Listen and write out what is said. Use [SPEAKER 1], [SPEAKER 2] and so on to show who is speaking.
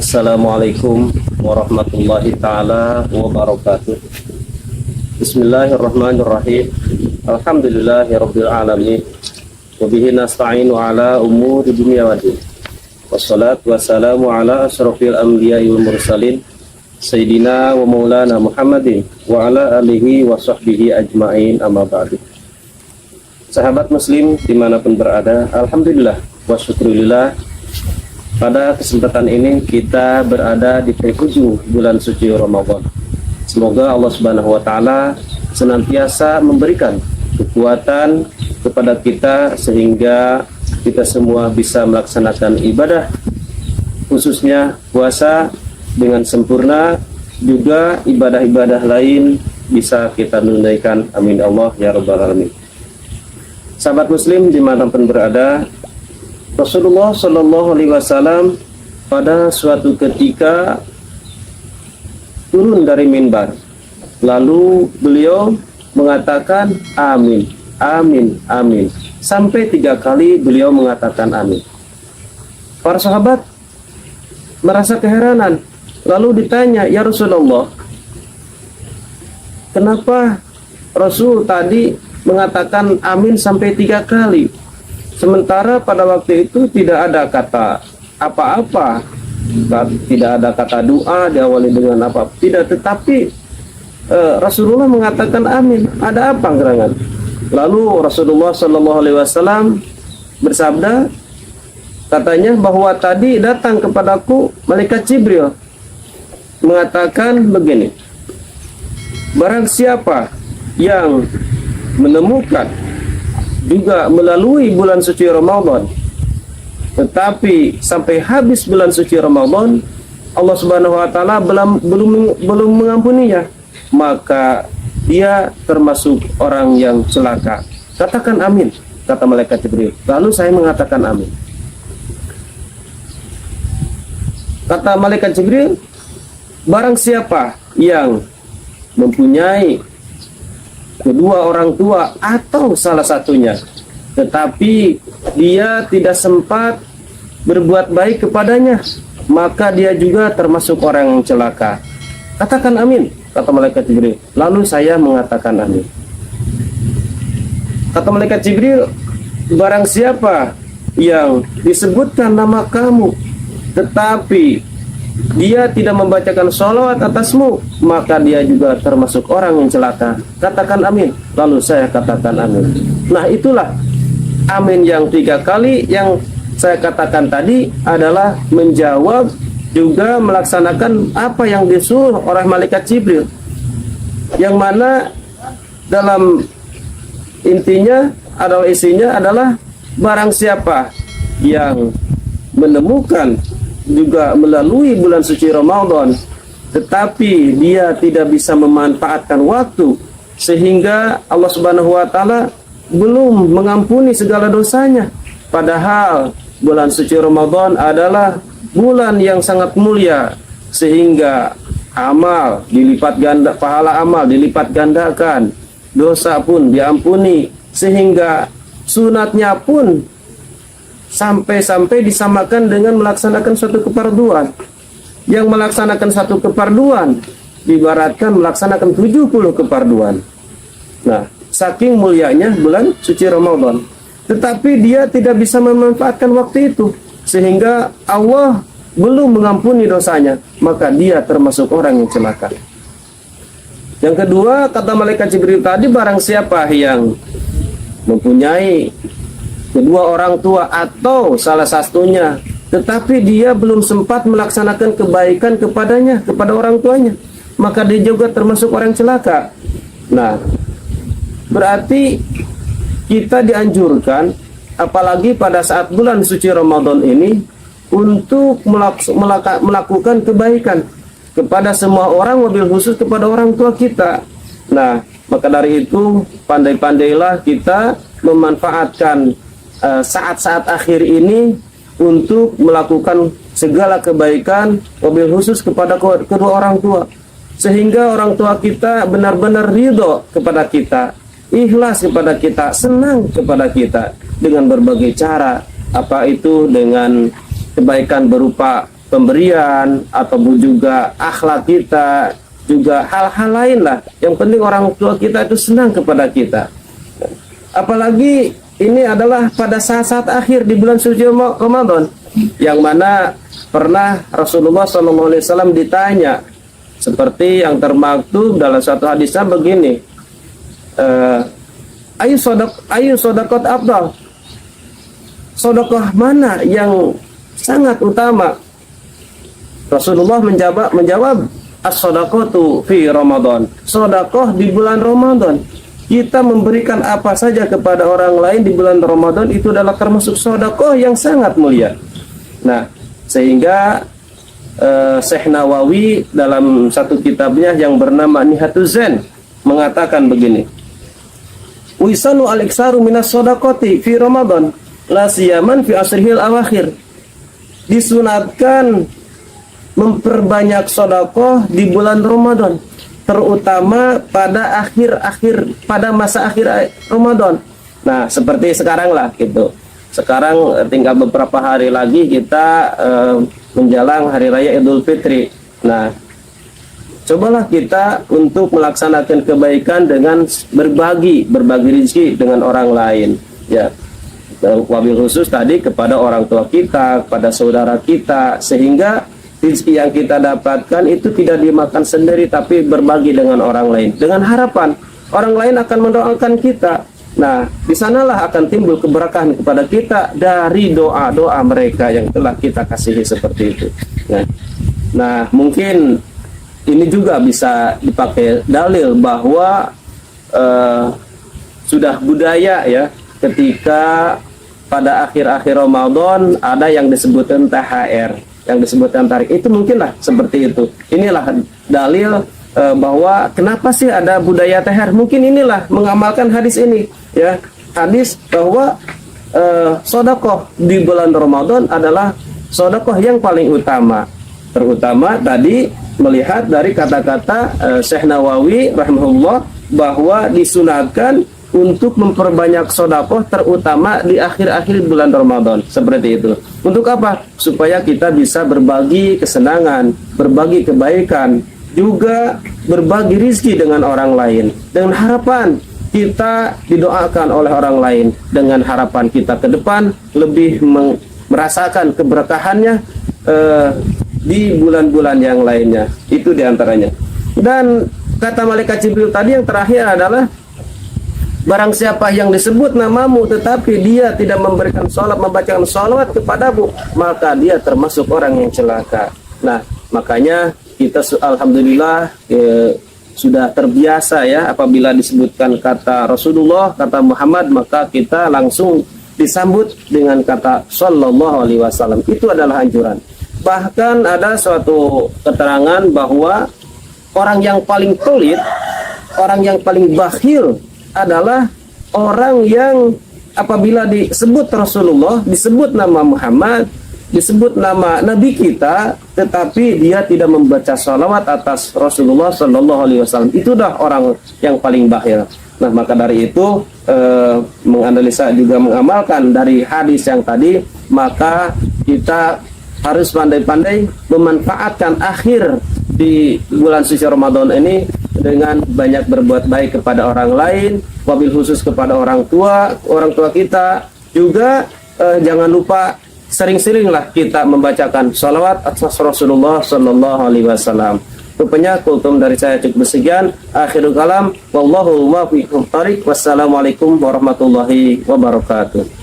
[SPEAKER 1] Assalamualaikum warahmatullahi ta'ala wabarakatuh. Bismillahirrahmanirrahim. Alhamdulillahi rabbil alamin. Wabihi nasta'inu ala umuri dunia wa din. Wassalatu wassalamu ala asrafil anbiya'i wal mursalin Sayyidina wa maulana Muhammadin wa ala alihi wa sahbihi ajma'in, amma ba'du. Sahabat muslim dimanapun berada, alhamdulillah wa syukurillah, pada kesempatan ini kita berada di penghujung bulan suci Ramadan. Semoga Allah Subhanahu wa taala senantiasa memberikan kekuatan kepada kita sehingga kita semua bisa melaksanakan ibadah, khususnya puasa dengan sempurna, juga ibadah-ibadah lain bisa kita tunaikan. Amin Allah ya rabbal alamin. Sahabat muslim dimanapun berada, Rasulullah Shallallahu Alaihi Wasallam pada suatu ketika turun dari mimbar, lalu beliau mengatakan amin, amin, amin, sampai 3 kali beliau mengatakan amin. Para sahabat merasa keheranan, lalu ditanya, ya Rasulullah, kenapa Rasul tadi mengatakan amin sampai 3 kali? Sementara pada waktu itu tidak ada kata apa-apa, tidak ada kata doa diawali dengan apa, tidak, tetapi Rasulullah mengatakan amin. Ada apa gerangan? Lalu Rasulullah Shallallahu Alaihi Wasallam bersabda, katanya bahwa tadi datang kepadaku malaikat Jibril mengatakan begini, barang siapa yang menemukan juga melalui bulan suci Ramadan, tetapi sampai habis bulan suci Ramadan Allah Subhanahu wa taala belum mengampuninya, maka dia termasuk orang yang celaka. Katakan amin, kata malaikat Jibril. Lalu saya mengatakan amin. Kata malaikat Jibril, barang siapa yang mempunyai kedua orang tua atau salah satunya, tetapi dia tidak sempat berbuat baik kepadanya, maka dia juga termasuk orang yang celaka. Katakan amin, kata malaikat Jibril. Lalu saya mengatakan amin. Kata malaikat Jibril, barang siapa yang disebutkan nama kamu, tetapi dia tidak membacakan sholawat atasmu, maka dia juga termasuk orang yang celaka. Katakan amin. Lalu saya katakan amin. Nah, itulah amin yang 3 kali yang saya katakan tadi adalah menjawab juga melaksanakan apa yang disuruh oleh malaikat Jibril, yang mana dalam intinya atau isinya adalah barang siapa yang menemukan juga melalui bulan suci Ramadan, tetapi dia tidak bisa memanfaatkan waktu sehingga Allah Subhanahu wa taala belum mengampuni segala dosanya. Padahal bulan suci Ramadan adalah bulan yang sangat mulia, sehingga amal dilipat ganda, pahala amal dilipat gandakan, dosa pun diampuni, sehingga sunatnya pun sampai-sampai disamakan dengan melaksanakan suatu keparduan. Yang melaksanakan satu keparduan diibaratkan melaksanakan 70 keparduan. Nah, saking mulianya bulan suci Ramadan, tetapi dia tidak bisa memanfaatkan waktu itu, sehingga Allah belum mengampuni dosanya, maka dia termasuk orang yang celaka. Yang kedua, kata malaikat Jibril tadi, barang siapa yang mempunyai kedua orang tua atau salah satunya, tetapi dia belum sempat melaksanakan kebaikan kepadanya, kepada orang tuanya, maka dia juga termasuk orang celaka. Nah, berarti kita dianjurkan, apalagi pada saat bulan suci Ramadan ini, untuk melakukan kebaikan kepada semua orang, wabil khusus kepada orang tua kita. Nah, maka dari itu pandai-pandailah kita memanfaatkan saat-saat akhir ini untuk melakukan segala kebaikan, wabil khusus kepada kedua orang tua, sehingga orang tua kita benar-benar ridho kepada kita, ikhlas kepada kita, senang kepada kita dengan berbagai cara, apa itu dengan kebaikan berupa pemberian atau juga akhlak kita, juga hal-hal lain lah. Yang penting orang tua kita itu senang kepada kita. Apalagi ini adalah pada saat-saat akhir di bulan suci Ramadan, yang mana pernah Rasulullah SAW ditanya seperti yang termaktub dalam satu hadisnya begini, ayu sodakot abdal, sodakoh mana yang sangat utama? Rasulullah menjawab as-sodakotu fi Ramadan, sodakoh di bulan Ramadan. Kita memberikan apa saja kepada orang lain di bulan Ramadan itu adalah termasuk sodakoh yang sangat mulia. Nah, sehingga Syekh Nawawi dalam satu kitabnya yang bernama Nihatuz Zen mengatakan begini, wisanu al-iksaru minas sodakoti fi Ramadan la siyaman fi asrihil awakhir. Disunatkan memperbanyak sodakoh di bulan Ramadan, terutama pada masa akhir Ramadan. Nah, seperti sekarang lah gitu. Sekarang tinggal beberapa hari lagi kita menjelang hari raya Idul Fitri. Nah, cobalah kita untuk melaksanakan kebaikan dengan berbagi rezeki dengan orang lain, ya. Wabil khusus tadi kepada orang tua kita, kepada saudara kita, sehingga rezeki yang kita dapatkan itu tidak dimakan sendiri, tapi berbagi dengan orang lain, dengan harapan orang lain akan mendoakan kita. Nah, di sanalah akan timbul keberkahan kepada kita dari doa-doa mereka yang telah kita kasihi seperti itu. Nah, mungkin ini juga bisa dipakai dalil bahwa sudah budaya ya, ketika pada akhir-akhir Ramadan ada yang disebutkan THR, yang disebutkan tarik, itu mungkinlah seperti itu. Inilah dalil bahwa kenapa sih ada budaya THR. Mungkin inilah mengamalkan hadis ini ya, hadis bahwa sodakoh di bulan Ramadan adalah sodakoh yang paling utama, terutama tadi melihat dari kata-kata Syekh Nawawi rahimahullah bahwa disunatkan untuk memperbanyak sodakoh terutama di akhir-akhir bulan Ramadan, seperti itu. Untuk apa? Supaya kita bisa berbagi kesenangan, berbagi kebaikan, juga berbagi rezeki dengan orang lain, dengan harapan kita didoakan oleh orang lain, dengan harapan kita ke depan lebih merasakan keberkahannya di bulan-bulan yang lainnya. Itu diantaranya. Dan kata malaikat Jibril tadi yang terakhir adalah, barang siapa yang disebut namamu tetapi dia tidak memberikan sholat, membacakan sholawat kepadamu, maka dia termasuk orang yang celaka. Nah, makanya kita alhamdulillah sudah terbiasa ya, apabila disebutkan kata Rasulullah, kata Muhammad, maka kita langsung disambut dengan kata Sallallahu Alaihi Wasallam. Itu adalah anjuran. Bahkan ada suatu keterangan bahwa orang yang paling pelit, orang yang paling bakhil adalah orang yang apabila disebut Rasulullah, disebut nama Muhammad, disebut nama Nabi kita, tetapi dia tidak membaca salawat atas Rasulullah Sallallahu Alaihi Wasallam. Itu dah orang yang paling bakhil. Nah, maka dari itu menganalisa juga mengamalkan dari hadis yang tadi, maka kita harus pandai-pandai memanfaatkan akhir di bulan suci Ramadan ini dengan banyak berbuat baik kepada orang lain, wabil khusus kepada orang tua kita. Juga jangan lupa sering-seringlah kita membacakan salawat atas Rasulullah Sallallahu Alaihi Wasallam. Rupanya kultum dari saya cukup sekian. Akhirul kalam, wallahu muwaffiq. Wassalamualaikum warahmatullahi wabarakatuh.